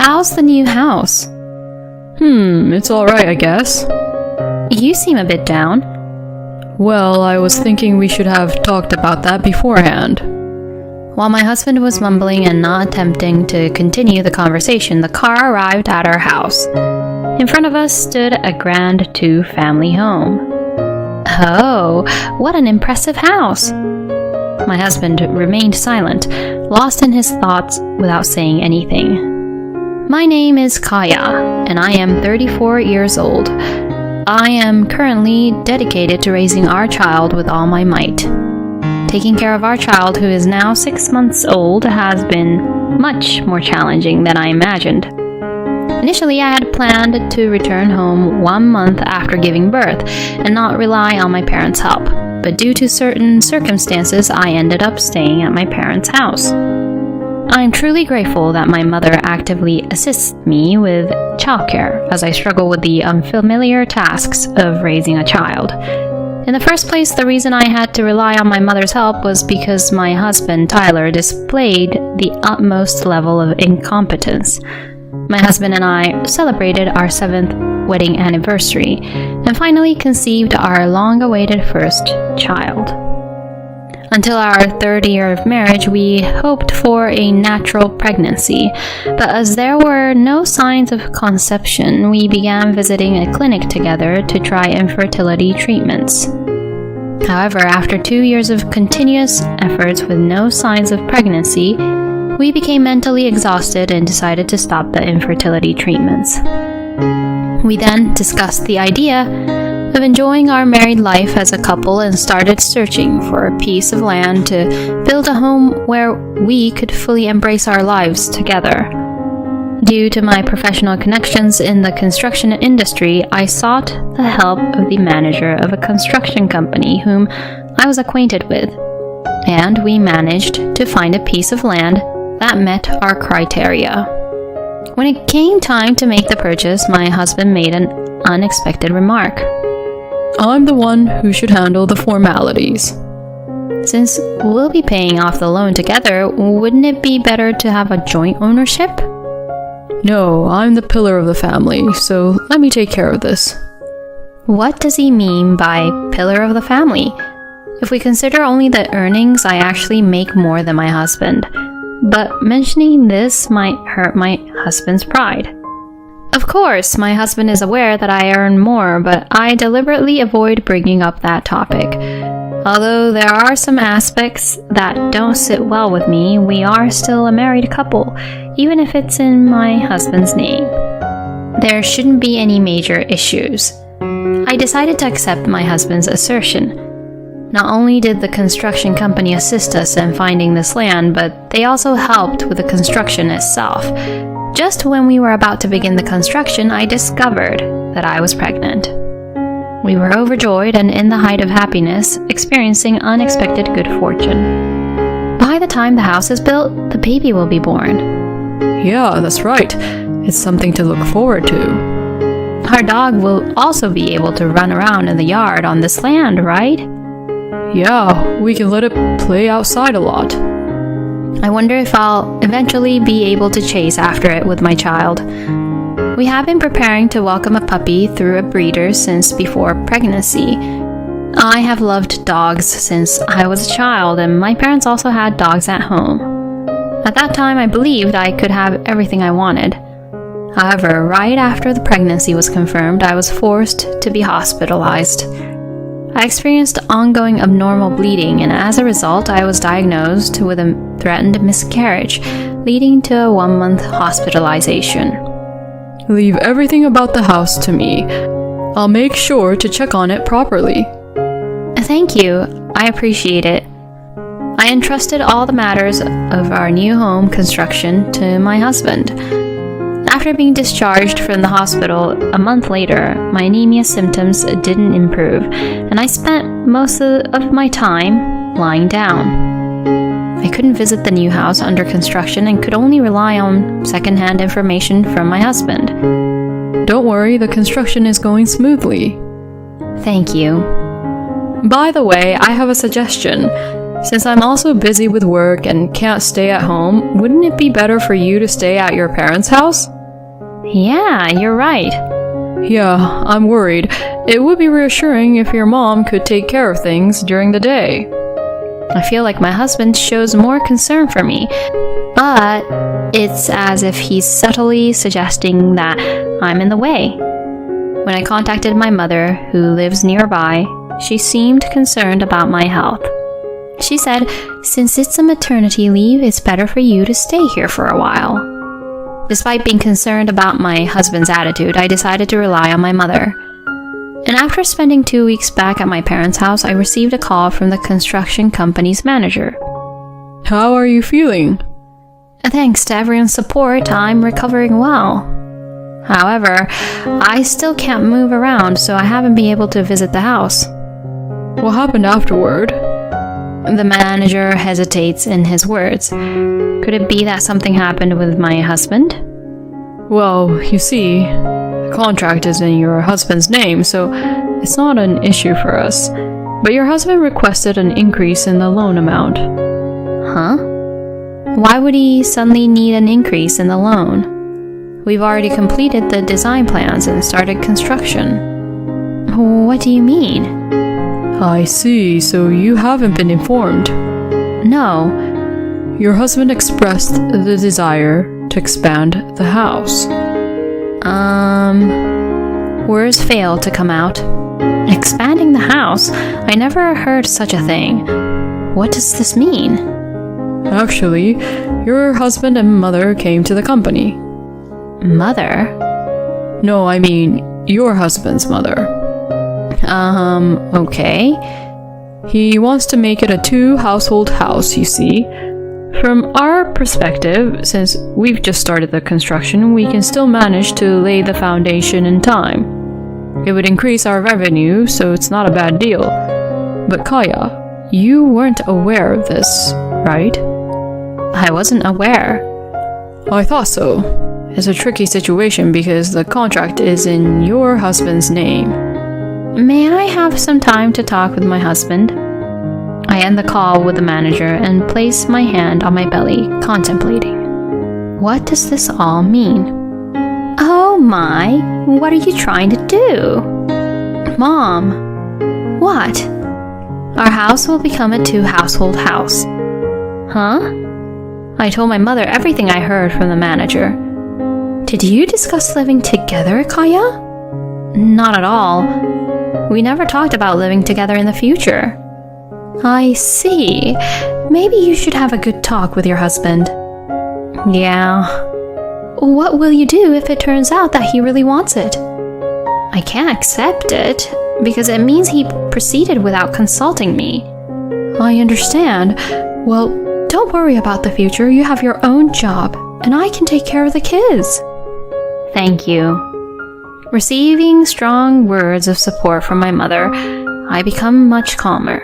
how's the new house? It's alright, I guess. You seem a bit down. Well, I was thinking we should have talked about that beforehand. While my husband was mumbling and not attempting to continue the conversation, the car arrived at our house. In front of us stood a grand two-family home. Oh, what an impressive house! My husband remained silent, lost in his thoughts without saying anything. My name is Kaya, and I am 34 years old. I am currently dedicated to raising our child with all my might. Taking care of our child, who is now 6 months old, has been much more challenging than I imagined. Initially, I had planned to return home 1 month after giving birth and not rely on my parents' help, but due to certain circumstances, I ended up staying at my parents' house. I am truly grateful that my mother actively assists me with childcare as I struggle with the unfamiliar tasks of raising a child. In the first place, the reason I had to rely on my mother's help was because my husband, Tyler, displayed the utmost level of incompetence. My husband and I celebrated our 7th wedding anniversary and finally conceived our long-awaited first child. Until our 3rd year of marriage, we hoped for a natural pregnancy, but as there were no signs of conception, we began visiting a clinic together to try infertility treatments. However, after 2 years of continuous efforts with no signs of pregnancy, we became mentally exhausted and decided to stop the infertility treatments. We then discussed the idea of enjoying our married life as a couple and started searching for a piece of land to build a home where we could fully embrace our lives together. Due to my professional connections in the construction industry, I sought the help of the manager of a construction company whom I was acquainted with, and we managed to find a piece of land that met our criteria. When it came time to make the purchase, my husband made an unexpected remark. I'm the one who should handle the formalities. Since we'll be paying off the loan together, wouldn't it be better to have a joint ownership? No, I'm the pillar of the family, so let me take care of this. What does he mean by pillar of the family? If we consider only the earnings, I actually make more than my husband. But mentioning this might hurt my husband's pride. Of course, my husband is aware that I earn more, but I deliberately avoid bringing up that topic. Although there are some aspects that don't sit well with me, we are still a married couple, even if it's in my husband's name. There shouldn't be any major issues. I decided to accept my husband's assertion. Not only did the construction company assist us in finding this land, but they also helped with the construction itself. Just when we were about to begin the construction, I discovered that I was pregnant. We were overjoyed and in the height of happiness, experiencing unexpected good fortune. By the time the house is built, the baby will be born. Yeah, that's right. It's something to look forward to. Our dog will also be able to run around in the yard on this land, right? Yeah, we can let it play outside a lot. I wonder if I'll eventually be able to chase after it with my child. We have been preparing to welcome a puppy through a breeder since before pregnancy. I have loved dogs since I was a child, and my parents also had dogs at home. At that time, I believed I could have everything I wanted. However, right after the pregnancy was confirmed, I was forced to be hospitalized. I experienced ongoing abnormal bleeding, and as a result, I was diagnosed with a threatened miscarriage, leading to a 1-month hospitalization. Leave everything about the house to me. I'll make sure to check on it properly. Thank you. I appreciate it. I entrusted all the matters of our new home construction to my husband. After being discharged from the hospital a month later, my anemia symptoms didn't improve, and I spent most of my time lying down. I couldn't visit the new house under construction and could only rely on second-hand information from my husband. Don't worry, the construction is going smoothly. Thank you. By the way, I have a suggestion. Since I'm also busy with work and can't stay at home, wouldn't it be better for you to stay at your parents' house? Yeah, you're right. Yeah, I'm worried. It would be reassuring if your mom could take care of things during the day. I feel like my husband shows more concern for me, but it's as if he's subtly suggesting that I'm in the way. When I contacted my mother, who lives nearby, she seemed concerned about my health. She said, since it's a maternity leave, it's better for you to stay here for a while. Despite being concerned about my husband's attitude, I decided to rely on my mother. And after spending 2 weeks back at my parents' house, I received a call from the construction company's manager. How are you feeling? Thanks to everyone's support, I'm recovering well. However, I still can't move around, so I haven't been able to visit the house. What happened afterward? The manager hesitates in his words. Could it be that something happened with my husband? Well, you see, the contract is in your husband's name, so it's not an issue for us. But your husband requested an increase in the loan amount. Huh? Why would he suddenly need an increase in the loan? We've already completed the design plans and started construction. What do you mean? I see, so you haven't been informed. No. Your husband expressed the desire to expand the house. Words fail to come out. Expanding the house? I never heard such a thing. What does this mean? Actually, your husband and mother came to the company. Mother? No, I mean your husband's mother. Okay. He wants to make it a 2-household house, you see. From our perspective, since we've just started the construction, we can still manage to lay the foundation in time. It would increase our revenue, so it's not a bad deal. But Kaya, you weren't aware of this, right? I wasn't aware. I thought so. It's a tricky situation because the contract is in your husband's name. May I have some time to talk with my husband? I end the call with the manager and place my hand on my belly, contemplating. What does this all mean? Oh my, what are you trying to do? Mom. What? Our house will become a 2-household house. Huh? I told my mother everything I heard from the manager. Did you discuss living together, Kaya? Not at all. We never talked about living together in the future. I see. Maybe you should have a good talk with your husband. Yeah. What will you do if it turns out that he really wants it? I can't accept it, because it means he proceeded without consulting me. I understand. Well, don't worry about the future. You have your own job, and I can take care of the kids. Thank you. Receiving strong words of support from my mother, I become much calmer.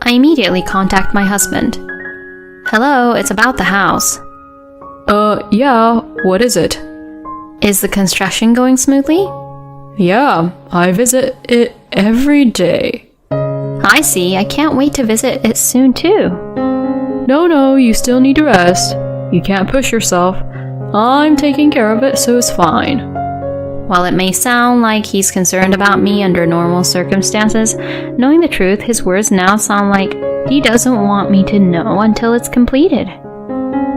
I immediately contact my husband. Hello, it's about the house. Yeah, what is it? Is the construction going smoothly? Yeah, I visit it every day. I see, I can't wait to visit it soon too. No, you still need to rest. You can't push yourself. I'm taking care of it, so it's fine. While it may sound like he's concerned about me under normal circumstances, knowing the truth, his words now sound like he doesn't want me to know until it's completed.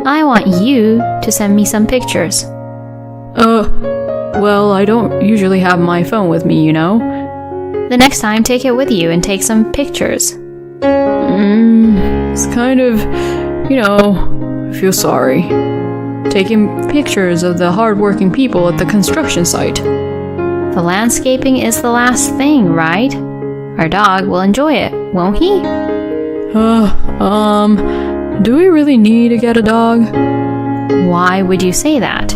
I want you to send me some pictures. Well, I don't usually have my phone with me, you know. The next time, take it with you and take some pictures. It's kind of, I feel sorry. Taking pictures of the hard-working people at the construction site. The landscaping is the last thing, right? Our dog will enjoy it, won't he? Do we really need to get a dog? Why would you say that?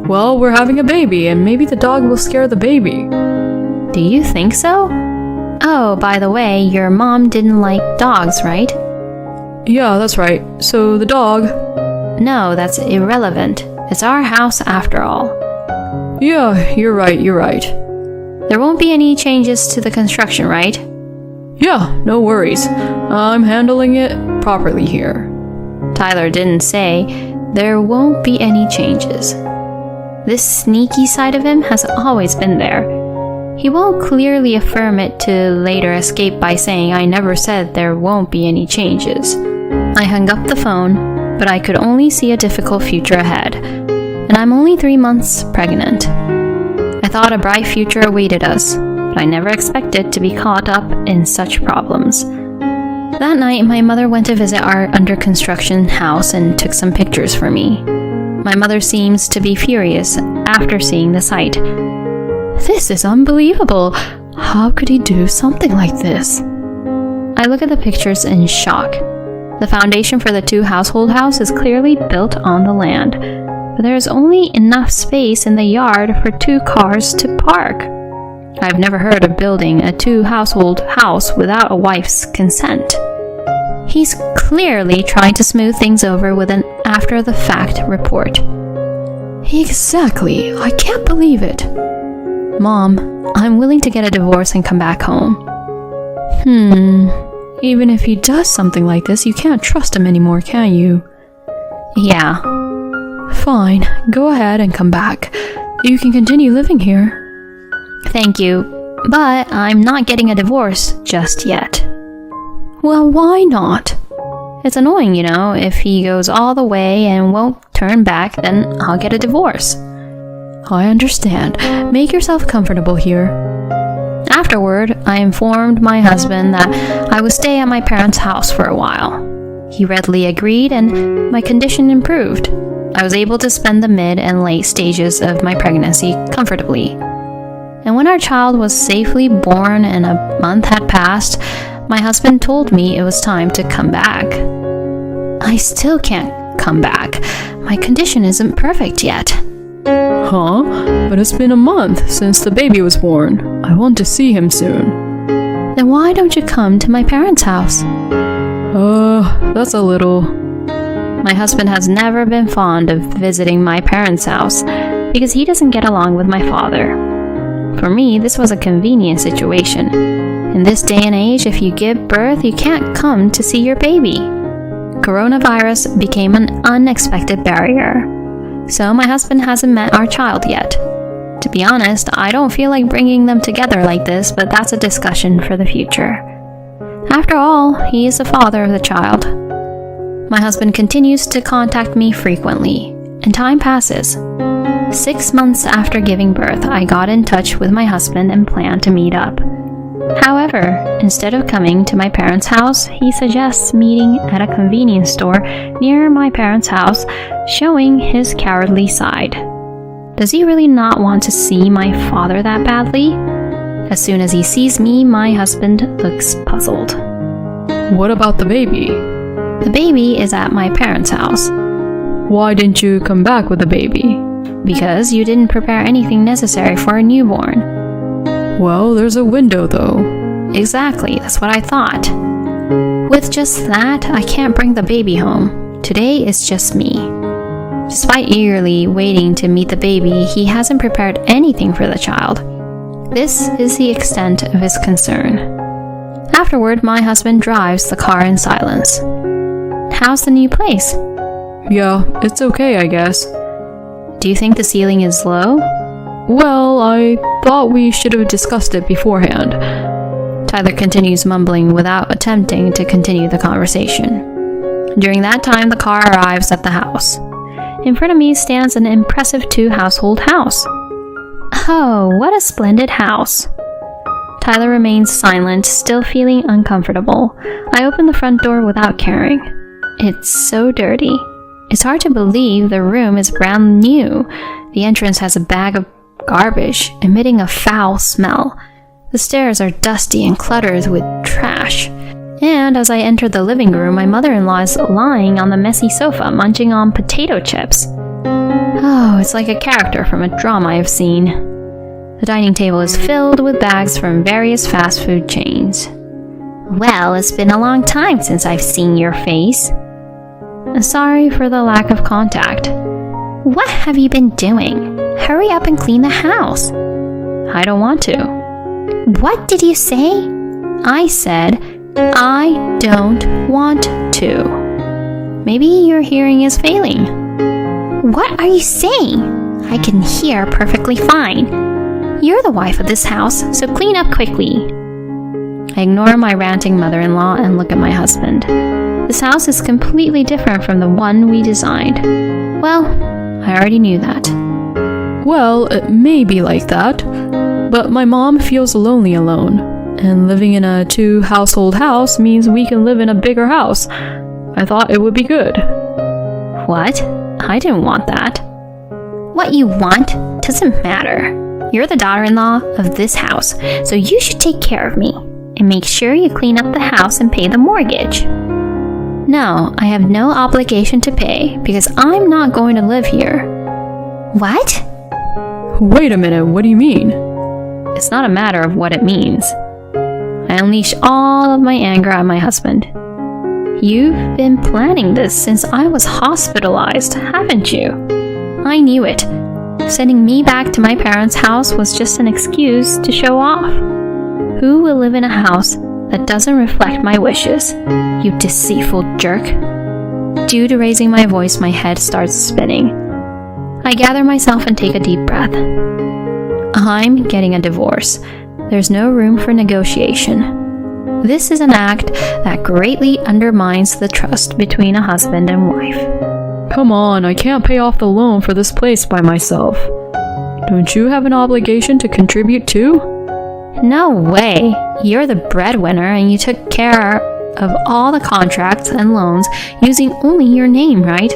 Well, we're having a baby, and maybe the dog will scare the baby. Do you think so? Oh, by the way, your mom didn't like dogs, right? Yeah, that's right. So the dog... No, that's irrelevant. It's our house after all. Yeah, you're right. There won't be any changes to the construction, right? Yeah, no worries. I'm handling it properly here. Tyler didn't say there won't be any changes. This sneaky side of him has always been there. He won't clearly affirm it to later escape by saying I never said there won't be any changes. I hung up the phone, but I could only see a difficult future ahead, and I'm only 3 months pregnant. I thought a bright future awaited us, but I never expected to be caught up in such problems. That night, my mother went to visit our under-construction house and took some pictures for me. My mother seems to be furious after seeing the site. This is unbelievable. How could he do something like this? I look at the pictures in shock. The foundation for the two-household house is clearly built on the land, but there is only enough space in the yard for 2 cars to park. I've never heard of building a two-household house without a wife's consent. He's clearly trying to smooth things over with an after-the-fact report. Exactly. I can't believe it. Mom, I'm willing to get a divorce and come back home. Even if he does something like this, you can't trust him anymore, can you? Yeah. Fine. Go ahead and come back. You can continue living here. Thank you, but I'm not getting a divorce just yet. Well, why not? It's annoying, if he goes all the way and won't turn back, then I'll get a divorce. I understand. Make yourself comfortable here. Afterward, I informed my husband that I would stay at my parents' house for a while. He readily agreed, and my condition improved. I was able to spend the mid and late stages of my pregnancy comfortably. And when our child was safely born and a month had passed, my husband told me it was time to come back. I still can't come back. My condition isn't perfect yet. Huh? But it's been a month since the baby was born. I want to see him soon. Then why don't you come to my parents' house? That's a little... My husband has never been fond of visiting my parents' house because he doesn't get along with my father. For me, this was a convenient situation. In this day and age, if you give birth, you can't come to see your baby. Coronavirus became an unexpected barrier. So my husband hasn't met our child yet. To be honest, I don't feel like bringing them together like this, but that's a discussion for the future. After all, he is the father of the child. My husband continues to contact me frequently, and time passes. 6 months after giving birth, I got in touch with my husband and planned to meet up. However, instead of coming to my parents' house, he suggests meeting at a convenience store near my parents' house, showing his cowardly side. Does he really not want to see my father that badly? As soon as he sees me, my husband looks puzzled. What about the baby? The baby is at my parents' house. Why didn't you come back with the baby? Because you didn't prepare anything necessary for a newborn. Well, there's a window, though. Exactly, that's what I thought. With just that, I can't bring the baby home. Today is just me. Despite eagerly waiting to meet the baby, he hasn't prepared anything for the child. This is the extent of his concern. Afterward, my husband drives the car in silence. How's the new place? Yeah, it's okay, I guess. Do you think the ceiling is low? Well, I thought we should have discussed it beforehand. Tyler continues mumbling without attempting to continue the conversation. During that time, the car arrives at the house. In front of me stands an impressive two-household house. Oh, what a splendid house. Tyler remains silent, still feeling uncomfortable. I open the front door without caring. It's so dirty. It's hard to believe the room is brand new. The entrance has a bag of garbage, emitting a foul smell. The stairs are dusty and cluttered with trash. And as I enter the living room, my mother-in-law is lying on the messy sofa, munching on potato chips. Oh, it's like a character from a drama I've seen. The dining table is filled with bags from various fast food chains. Well, it's been a long time since I've seen your face. Sorry for the lack of contact. What have you been doing? Hurry up and clean the house. I don't want to. What did you say? I said, I don't want too. Maybe your hearing is failing. What are you saying? I can hear perfectly fine. You're the wife of this house, so clean up quickly. I ignore my ranting mother-in-law and look at my husband. This house is completely different from the one we designed. Well, I already knew that. Well, it may be like that, but my mom feels lonely alone, and living in a 2-household house means we can live in a bigger house. I thought it would be good. What? I didn't want that. What you want doesn't matter. You're the daughter-in-law of this house, so you should take care of me and make sure you clean up the house and pay the mortgage. No, I have no obligation to pay because I'm not going to live here. What? Wait a minute, what do you mean? It's not a matter of what it means. I unleash all of my anger at my husband. You've been planning this since I was hospitalized, haven't you? I knew it. Sending me back to my parents' house was just an excuse to show off. Who will live in a house that doesn't reflect my wishes? You deceitful jerk. Due to raising my voice, my head starts spinning. I gather myself and take a deep breath. I'm getting a divorce. There's no room for negotiation. This is an act that greatly undermines the trust between a husband and wife. Come on, I can't pay off the loan for this place by myself. Don't you have an obligation to contribute too? No way. You're the breadwinner and you took care of all the contracts and loans using only your name, right?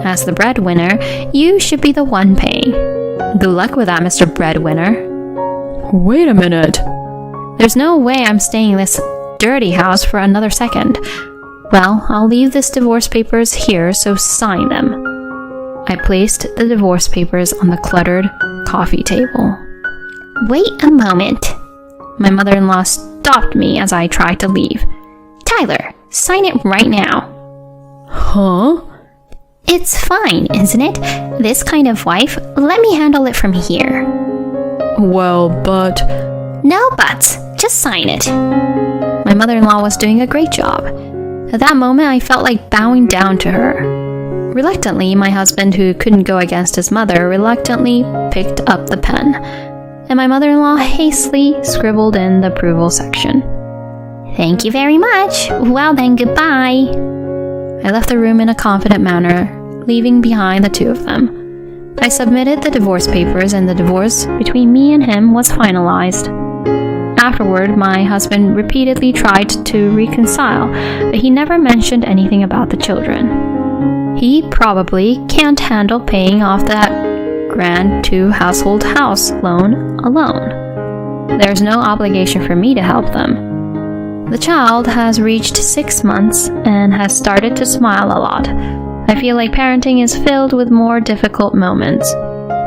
As the breadwinner, you should be the one paying. Good luck with that, Mr. Breadwinner. Wait a minute. There's no way I'm staying in this dirty house for another second. Well, I'll leave this divorce papers here, so sign them. I placed the divorce papers on the cluttered coffee table. Wait a moment. My mother-in-law stopped me as I tried to leave. Tyler, sign it right now. Huh? It's fine, isn't it? This kind of wife, let me handle it from here. Well, but... No buts. Just sign it. My mother-in-law was doing a great job. At that moment, I felt like bowing down to her. Reluctantly, my husband, who couldn't go against his mother, reluctantly picked up the pen, and my mother-in-law hastily scribbled in the approval section. Thank you very much. Well then, goodbye. I left the room in a confident manner, leaving behind the two of them. I submitted the divorce papers, and the divorce between me and him was finalized. Afterward, my husband repeatedly tried to reconcile, but he never mentioned anything about the children. He probably can't handle paying off that grand 2-household house loan alone. There's no obligation for me to help them. The child has reached 6 months and has started to smile a lot. I feel like parenting is filled with more difficult moments.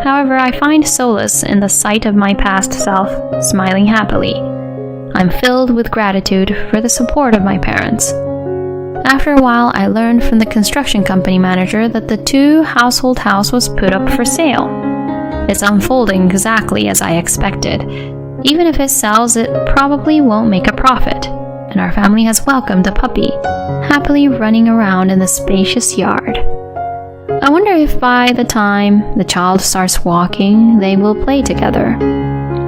However, I find solace in the sight of my past self smiling happily. I'm filled with gratitude for the support of my parents. After a while, I learned from the construction company manager that the 2-household house was put up for sale. It's unfolding exactly as I expected. Even if it sells, it probably won't make a profit, and our family has welcomed a puppy, happily running around in the spacious yard. I wonder if by the time the child starts walking, they will play together.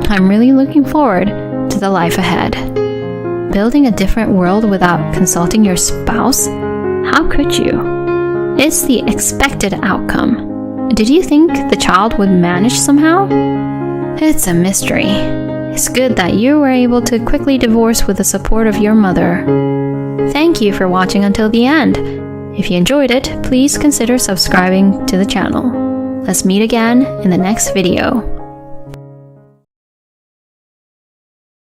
I'm really looking forward to the life ahead. Building a different world without consulting your spouse? How could you? It's the expected outcome. Did you think the child would manage somehow? It's a mystery. It's good that you were able to quickly divorce with the support of your mother. Thank you for watching until the end. If you enjoyed it, please consider subscribing to the channel. Let's meet again in the next video.